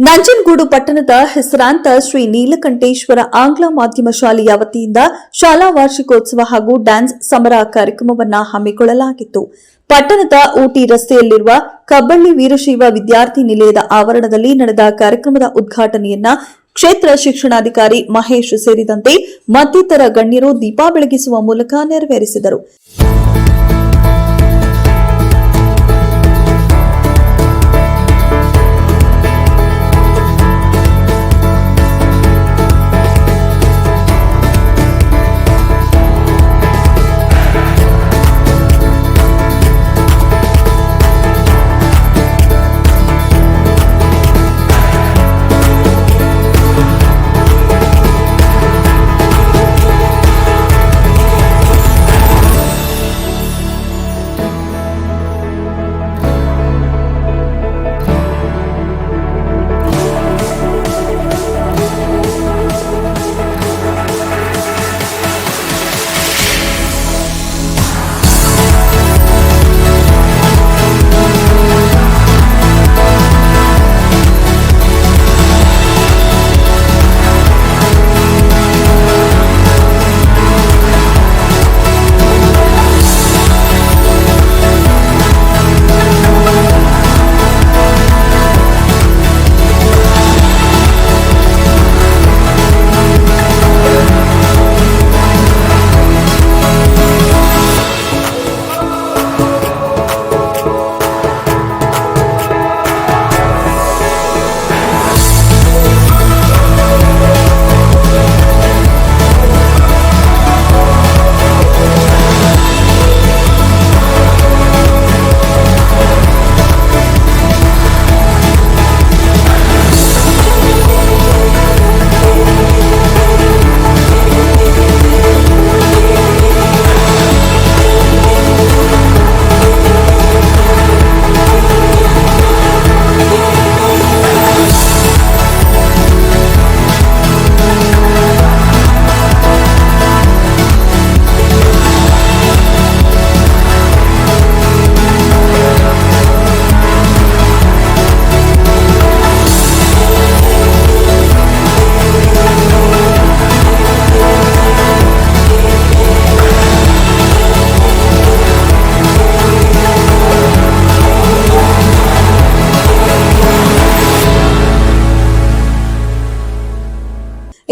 ನಂಜನಗೂಡು ಪಟ್ಟಣದ ಹೆಸರಾಂತ ಶ್ರೀ ನೀಲಕಂಠೇಶ್ವರ ಆಂಗ್ಲ ಮಾಧ್ಯಮ ಶಾಲೆಯ ವತಿಯಿಂದ ಶಾಲಾ ವಾರ್ಷಿಕೋತ್ಸವ ಹಾಗೂ ಡ್ಯಾನ್ಸ್ ಸಮರ ಕಾರ್ಯಕ್ರಮವನ್ನು ಹಮ್ಮಿಕೊಳ್ಳಲಾಗಿತ್ತು. ಪಟ್ಟಣದ ಊಟಿ ರಸ್ತೆಯಲ್ಲಿರುವ ಕಬ್ಬಳ್ಳಿ ವೀರಶೈವ ವಿದ್ಯಾರ್ಥಿ ನಿಲಯದ ಆವರಣದಲ್ಲಿ ನಡೆದ ಕಾರ್ಯಕ್ರಮದ ಉದ್ಘಾಟನೆಯನ್ನ ಕ್ಷೇತ್ರ ಶಿಕ್ಷಣಾಧಿಕಾರಿ ಮಹೇಶ್ ಸೇರಿದಂತೆ ಮತ್ತಿತರ ಗಣ್ಯರು ದೀಪ ಬೆಳಗಿಸುವ ಮೂಲಕ ನೆರವೇರಿಸಿದರು.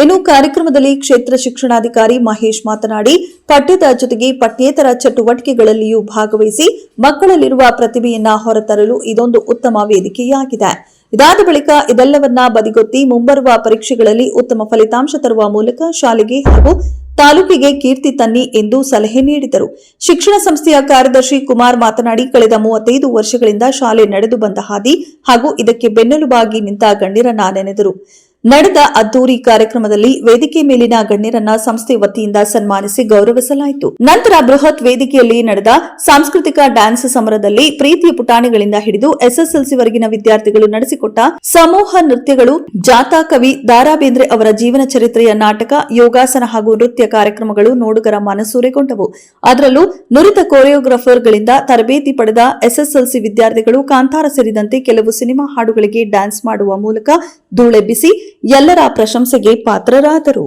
ಇನ್ನು ಕಾರ್ಯಕ್ರಮದಲ್ಲಿ ಕ್ಷೇತ್ರ ಶಿಕ್ಷಣಾಧಿಕಾರಿ ಮಹೇಶ್ ಮಾತನಾಡಿ, ಪಠ್ಯದ ಜೊತೆಗೆ ಪಠ್ಯೇತರ ಚಟುವಟಿಕೆಗಳಲ್ಲಿಯೂ ಭಾಗವಹಿಸಿ ಮಕ್ಕಳಲ್ಲಿರುವ ಪ್ರತಿಭೆಯನ್ನ ಹೊರತರಲು ಇದೊಂದು ಉತ್ತಮ ವೇದಿಕೆಯಾಗಿದೆ. ಇದಾದ ಬಳಿಕ ಇದೆಲ್ಲವನ್ನ ಬದಿಗೊತ್ತಿ ಮುಂಬರುವ ಪರೀಕ್ಷೆಗಳಲ್ಲಿ ಉತ್ತಮ ಫಲಿತಾಂಶ ತರುವ ಮೂಲಕ ಶಾಲೆಗೆ ಹಾಗೂ ತಾಲೂಕಿಗೆ ಕೀರ್ತಿ ತನ್ನಿ ಎಂದು ಸಲಹೆ ನೀಡಿದರು. ಶಿಕ್ಷಣ ಸಂಸ್ಥೆಯ ಕಾರ್ಯದರ್ಶಿ ಕುಮಾರ್ ಮಾತನಾಡಿ, ಕಳೆದ 35 ವರ್ಷಗಳಿಂದ ಶಾಲೆ ನಡೆದು ಬಂದ ಹಾದಿ ಹಾಗೂ ಇದಕ್ಕೆ ಬೆನ್ನೆಲುಬಾಗಿ ನಿಂತ ಗಣ್ಯರನ್ನ ನೆನೆದರು. ನಡೆದ ಅದ್ದೂರಿ ಕಾರ್ಯಕ್ರಮದಲ್ಲಿ ವೇದಿಕೆ ಮೇಲಿನ ಗಣ್ಯರನ್ನ ಸಂಸ್ಥೆ ವತಿಯಿಂದ ಸನ್ಮಾನಿಸಿ ಗೌರವಿಸಲಾಯಿತು. ನಂತರ ಬೃಹತ್ ವೇದಿಕೆಯಲ್ಲಿ ನಡೆದ ಸಾಂಸ್ಕೃತಿಕ ಡ್ಯಾನ್ಸ್ ಸಮರದಲ್ಲಿ ಪ್ರೀತಿಯ ಪುಟಾಣಿಗಳಿಂದ ಹಿಡಿದು ಎಸ್ಎಸ್ಎಲ್ಸಿವರೆಗಿನ ವಿದ್ಯಾರ್ಥಿಗಳು ನಡೆಸಿಕೊಟ್ಟ ಸಮೂಹ ನೃತ್ಯಗಳು, ಜಾಥಾ, ಕವಿ ದಾರಾ ಬೇಂದ್ರೆ ಅವರ ಜೀವನ ಚರಿತ್ರೆಯ ನಾಟಕ, ಯೋಗಾಸನ ಹಾಗೂ ನೃತ್ಯ ಕಾರ್ಯಕ್ರಮಗಳು ನೋಡುಗರ ಮನಸೂರೆಗೊಂಡವು. ಅದರಲ್ಲೂ ನುರಿತ ಕೊರಿಯೋಗ್ರಾಫರ್ಗಳಿಂದ ತರಬೇತಿ ಪಡೆದ ಎಸ್ಎಸ್ಎಲ್ಸಿ ವಿದ್ಯಾರ್ಥಿಗಳು ಕಾಂತಾರ ಸೇರಿದಂತೆ ಕೆಲವು ಸಿನಿಮಾ ಹಾಡುಗಳಿಗೆ ಡ್ಯಾನ್ಸ್ ಮಾಡುವ ಮೂಲಕ ಧೂಳೆಬ್ಬಿಸಿ ಎಲ್ಲರ ಪ್ರಶಂಸೆಗೆ ಪಾತ್ರರಾದರು.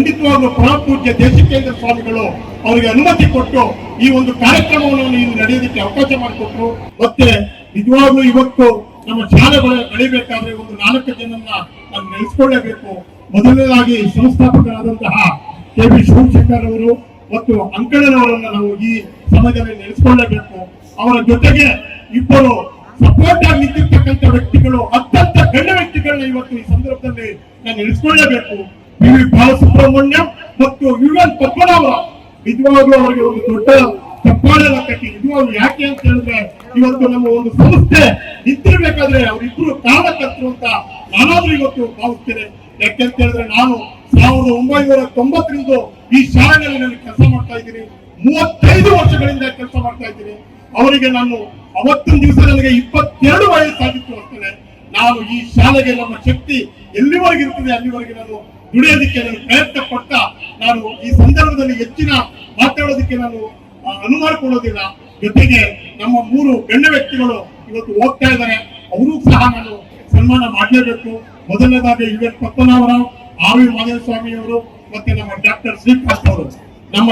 ಖಂಡಿತವಾಗ್ಲೂ ಪರಮ ಪೂಜ್ಯ ದೇಶಿಕೇಂದ್ರ ಸ್ವಾಮಿಗಳು ಅವರಿಗೆ ಅನುಮತಿ ಕೊಟ್ಟು ಈ ಒಂದು ಕಾರ್ಯಕ್ರಮವನ್ನು ಇಲ್ಲಿ ನಡೆಯೋದಕ್ಕೆ ಅವಕಾಶ ಮಾಡಿಕೊಟ್ರು. ಮತ್ತೆ ನಿಜವಾಗ್ಲೂ ಇವತ್ತು ನಮ್ಮ ಶಾಲೆಗಳು ಬೆಳಿಬೇಕಾದ್ರೆ ಒಂದು 4 ಜನನ್ನ ನಾವು ನೆಲೆಸ್ಕೊಳ್ಳೇಬೇಕು. ಮೊದಲನೇದಾಗಿ ಸಂಸ್ಥಾಪಕರಾದಂತಹ ಕೆ.ಬಿ. ಶಿವಶಂಕರ್ ಅವರು ಮತ್ತು ಅಂಕಣ್ಣನವರನ್ನ ನಾವು ಈ ಸಮಯದಲ್ಲಿ ನೆಲೆಸ್ಕೊಳ್ಳೇಬೇಕು. ಅವರ ಜೊತೆಗೆ ಇಬ್ಬರು ಸಪೋರ್ಟ್ ಆಗಿ ನಿಂತಿರ್ತಕ್ಕಂಥ ವ್ಯಕ್ತಿಗಳು, ಅತ್ಯಂತ ಗಣ್ಯ ವ್ಯಕ್ತಿಗಳನ್ನ ಇವತ್ತು ಈ ಸಂದರ್ಭದಲ್ಲಿ ನಾನು ನೆಲೆಸ್ಕೊಳ್ಳೇಬೇಕು. ವಿ ಬಾಲಸುಬ್ರಹ್ಮಣ್ಯಂ ಮತ್ತು ಯು.ಎನ್. ಪದ್ಮನಾಭ. ನಿಜವಾಗ್ಲೂ ಅವರಿಗೆ ಒಂದು ದೊಡ್ಡ ಚಪ್ಪಾಳೆ ಕಟ್ಟಿ. ನಿಜವಾಗ್ಲೂ ಯಾಕೆ ಅಂತ ಹೇಳಿದ್ರೆ ಇವತ್ತು ನಮ್ಮ ಒಂದು ಸಂಸ್ಥೆ ನಿಂತಿರ್ಬೇಕಾದ್ರೆ ಅವರಿಬ್ರು ಕಾರಣಕರ್ತರು ಅಂತ ನಾನಾದ್ರೂ ಇವತ್ತು ಭಾವಿಸ್ತೇನೆ. ಯಾಕೆಂತ ಹೇಳಿದ್ರೆ ನಾನು 1990ರಿಂದ ಈ ಶಾಲೆಯಲ್ಲಿ ನಾನು ಕೆಲಸ ಮಾಡ್ತಾ ಇದ್ದೀನಿ. 35 ವರ್ಷಗಳಿಂದ ಕೆಲಸ ಮಾಡ್ತಾ ಇದ್ದೀನಿ. ಅವರಿಗೆ ನಾನು ಅವತ್ತಿನ ದಿವಸ ನನಗೆ 22 ವಯಸ್ಸಾಗಿತ್ತು ಅಷ್ಟೇ. ನಾನು ಈ ಶಾಲೆಗೆ ನಮ್ಮ ಶಕ್ತಿ ಎಲ್ಲಿವರೆಗೆ ಇರ್ತದೆ ಅಲ್ಲಿವರೆಗೆ ನಾನು ದುಡಿಯೋದಕ್ಕೆ ನಾನು ಪ್ರಯತ್ನ ಪಡ್ತಾ ನಾನು ಈ ಸಂದರ್ಭದಲ್ಲಿ ಹೆಚ್ಚಿನ ಮಾತಾಡೋದಕ್ಕೆ ನಾನು ಅನುಮಾನಕೊಳ್ಳೋದಿಲ್ಲ. ಜೊತೆಗೆ ನಮ್ಮ 3 ಗಣ್ಯ ವ್ಯಕ್ತಿಗಳು ಇವತ್ತು ಹೋಗ್ತಾ ಇದ್ದಾರೆ, ಅವರು ಸಹ ನಾನು ಸನ್ಮಾನ ಮಾಡಲೇಬೇಕು. ಮೊದಲನೇದಾಗಿ ಯು.ಎನ್. ಪದ್ಮನಾಭರಾವ್, ಆರ್.ವಿ. ಮಾಧವ ಸ್ವಾಮಿ ಅವರು ಮತ್ತೆ ನಮ್ಮ ಡಾಕ್ಟರ್ ಶ್ರೀಕಾಂತ್ ಅವರು. ನಮ್ಮ